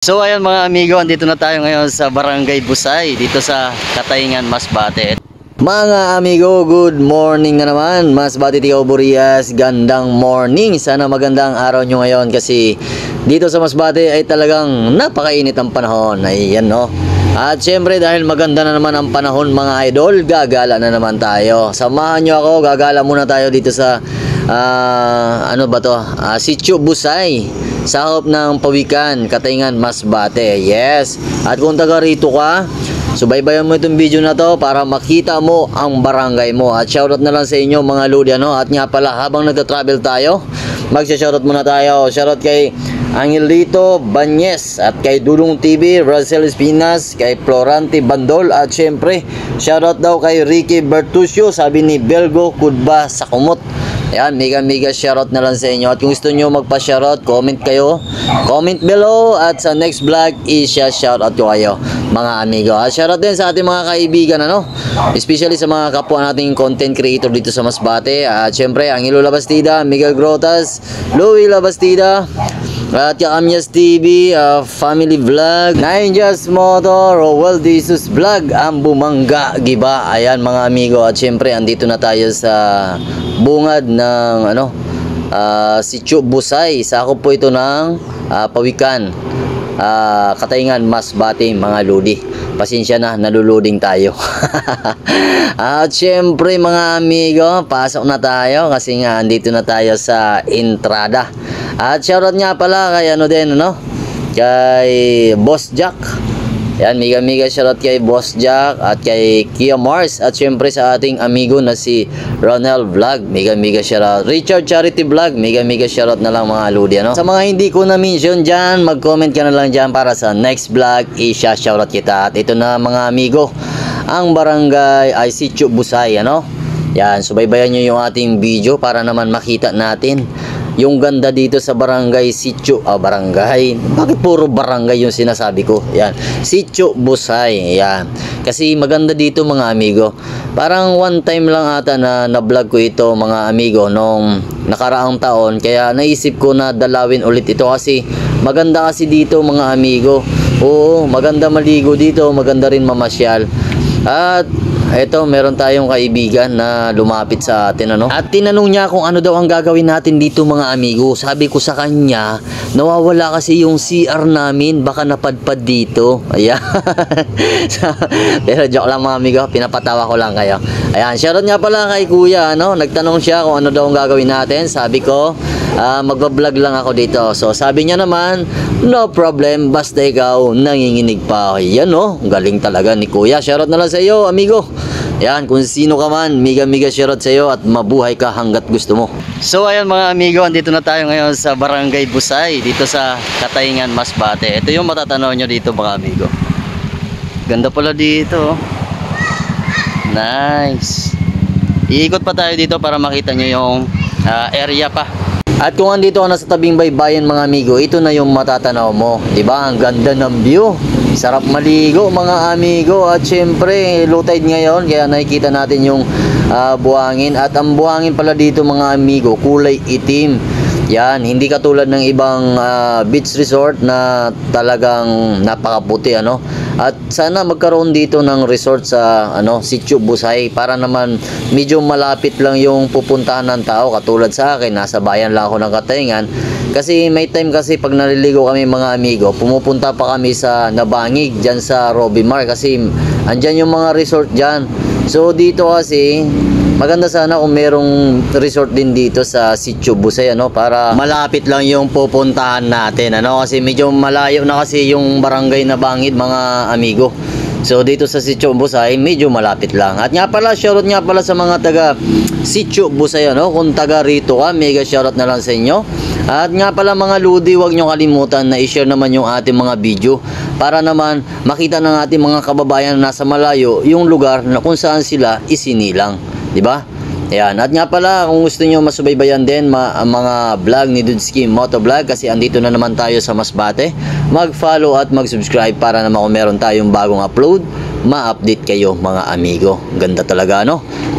So ayan mga amigo, andito na tayo ngayon sa Barangay Busay dito sa Katayngan, Masbate. Mga amigo, good morning na naman. Masbate Tikaw Burias, gandang morning. Sana magandang araw nyo ngayon kasi dito sa Masbate ay talagang napakainit ang panahon. Ayan no. At syempre dahil maganda na naman ang panahon mga idol, gagala na naman tayo. Samahan nyo ako, gagala muna tayo dito sa Sitio Busay, sakop ng Pawikan, Katayngan, Masbate. Yes. At kung taga rito ka, subaybayan mo itong video na to para makita mo ang barangay mo. At shoutout na lang sa inyo mga lodi ano. At nga pala habang nagta-travel tayo, magsha-shoutout muna tayo. Shoutout kay Angelito Banyes at kay Dudong TV, Russell Espinas, kay Florante Bandol at syempre shoutout daw kay Ricky Bertuccio, sabi ni Belgo Kudba sa Kumot. Ayan, mega shoutout na lang sa inyo. At kung gusto nyo magpa-shoutout, comment kayo, comment below. At sa next vlog, i-shoutout ko kayo mga amigo. At shoutout din sa ating mga kaibigan ano? Especially sa mga kapwa nating content creator dito sa Masbate. At syempre, Angelo Labastida, Miguel Grotas, Louie Labastida, at Kakamyas TV, Family Vlog, Ninjas Motor, Rowell Jesus Vlog, ang bumangga, giba. Ayan mga amigo. At syempre, andito na tayo sa bungad ng Sitio Busay. Sakop po ito ng Pawikan, Katayngan, Masbate mga lodi. Pasensya na, naluluding tayo. At syempre mga amigo, pasok na tayo kasi nga andito na tayo sa entrada. At shoutout nga pala kay kay Boss Jack. Yan, mega shoutout kay Boss Jack at kay Kia Mars at syempre sa ating amigo na si Ronald Vlog. Mega shoutout. Richard Charity Vlog, mega shoutout na lang mga lodi ano. Sa mga hindi ko na mention diyan, mag-comment ka na lang diyan para sa next vlog i-shoutout kita. At ito na mga amigo, ang barangay ay Sitio Busay ano. Yan, subaybayan niyo yung ating video para naman makita natin yung ganda dito sa barangay Sitio, barangay. Bakit puro barangay yung sinasabi ko? Yan, Sitio Busay. Yan. Kasi maganda dito mga amigo. Parang one time lang ata na vlog ko ito mga amigo nung nakaraang taon. Kaya naisip ko na dalawin ulit ito kasi maganda kasi dito mga amigo. Oo, maganda maligo dito, maganda rin mamasyal. At eto, meron tayong kaibigan na lumapit sa atin ano. At tinanong niya kung ano daw ang gagawin natin dito mga amigo. Sabi ko sa kanya, nawawala kasi yung CR namin, baka napadpad dito. Ayan. Pero joke lang mga amigo, pinapatawa ko lang kayo. Ayan, shoutout nga pala kay kuya ano. Nagtanong siya kung ano daw ang gagawin natin. Sabi ko, magbablog lang ako dito. So sabi niya naman, no problem, basta ikaw nanginginig pa. Yan no, galing talaga ni kuya. Shoutout na lang sa iyo amigo. Yan, kung sino ka man, mega shoutout sa iyo at mabuhay ka hanggat gusto mo. So ayan mga amigo, andito na tayo ngayon sa Barangay Busay dito sa Katayngan, Masbate. Ito yung matatanaw nyo dito mga amigo. Ganda pala dito. Nice. Iikot pa tayo dito para makita nyo yung area pa. At kung andito ka na sa tabing baybayin mga amigo, ito na yung matatanaw mo. Diba? Ang ganda ng view. Sarap maligo mga amigo. At syempre, low tide ngayon. Kaya nakikita natin yung buhangin. At ang buhangin pala dito mga amigo, kulay itim. Yan, hindi katulad ng ibang beach resort na talagang napakaputi ano. At sana magkaroon dito ng resort sa Sitio Busay para naman medyo malapit lang yung pupuntahan ng tao. Katulad sa akin, nasa bayan lang ako ng Katayngan. Kasi may time kasi pag naliligo kami mga amigo, pumupunta pa kami sa Nabangig diyan sa Robimar kasi andyan yung mga resort diyan. So dito kasi maganda sana kung merong resort din dito sa Sitio Busay para malapit lang yung pupuntahan natin kasi medyo malayo na kasi yung barangay na Bangid mga amigo. So dito sa Sitio Busay medyo malapit lang. At nga pala, shoutout nga pala sa mga taga Sitio Busay kung taga rito ka, mega shoutout na lang sa inyo. At nga pala mga ludi, huwag nyo kalimutan na i-share naman yung ating mga video para naman makita ng ating mga kababayan na nasa malayo yung lugar na kung saan sila isinilang. Diba? Ayan. At nga pala, kung gusto nyo masubaybayan din mga vlog ni Dudski Motovlog kasi andito na naman tayo sa Masbate, mag-follow at mag-subscribe para naman kung meron tayong bagong upload, ma-update kayo mga amigo. Ganda talaga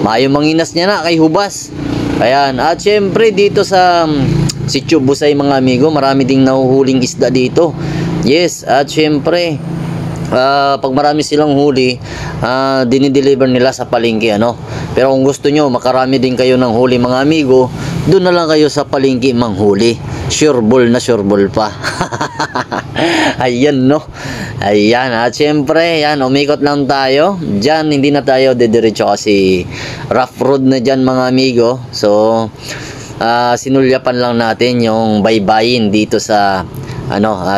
Mayong manginas niya na kay Hubas. Ayan. At syempre dito sa Sitio Busay mga amigo, marami ding nahuhuling isda dito. Yes, at syempre, pag marami silang huli, dinideliver nila sa palengke, ano. Pero kung gusto nyo makarami din kayo ng huli mga amigo, doon na lang kayo sa palengke manghuli. Sureball na sureball pa. Ayan, no. Ayan, at syempre, yan, umikot lang tayo. Diyan, hindi na tayo dediretso kasi rough road na dyan mga amigo. So, sinulyapan lang natin yung baybayin dito sa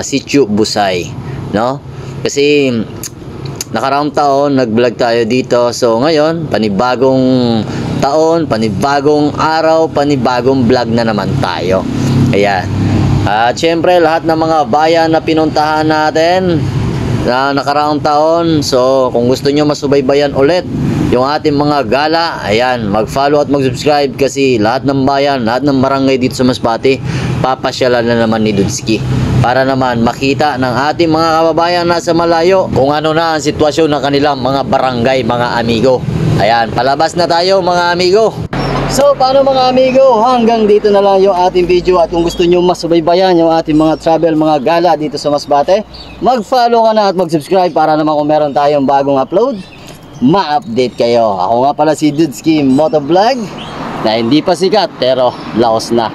Sitio Busay, no? Kasi nakaraang taon nag-vlog tayo dito. So ngayon, panibagong taon, panibagong araw, panibagong vlog na naman tayo. Ayan. At syempre lahat ng mga bayan na pinuntahan natin na nakaraang taon. So kung gusto nyo masubaybayan ulit yung ating mga gala, ayan, mag-follow at mag-subscribe kasi lahat ng bayan, lahat ng barangay dito sa Masbate, papasyalan na naman ni Dudski para naman makita ng ating mga kababayan nasa malayo kung ano na ang sitwasyon ng kanilang mga barangay, mga amigo. Ayan, palabas na tayo mga amigo. So paano mga amigo, hanggang dito na lang yung ating video. At kung gusto nyo masubaybayan yung ating mga travel, mga gala dito sa Masbate, mag-follow ka na at mag-subscribe para naman kung meron tayong bagong upload, ma-update kayo. Ako nga pala si Dudski Motovlog na hindi pa sikat pero laos na.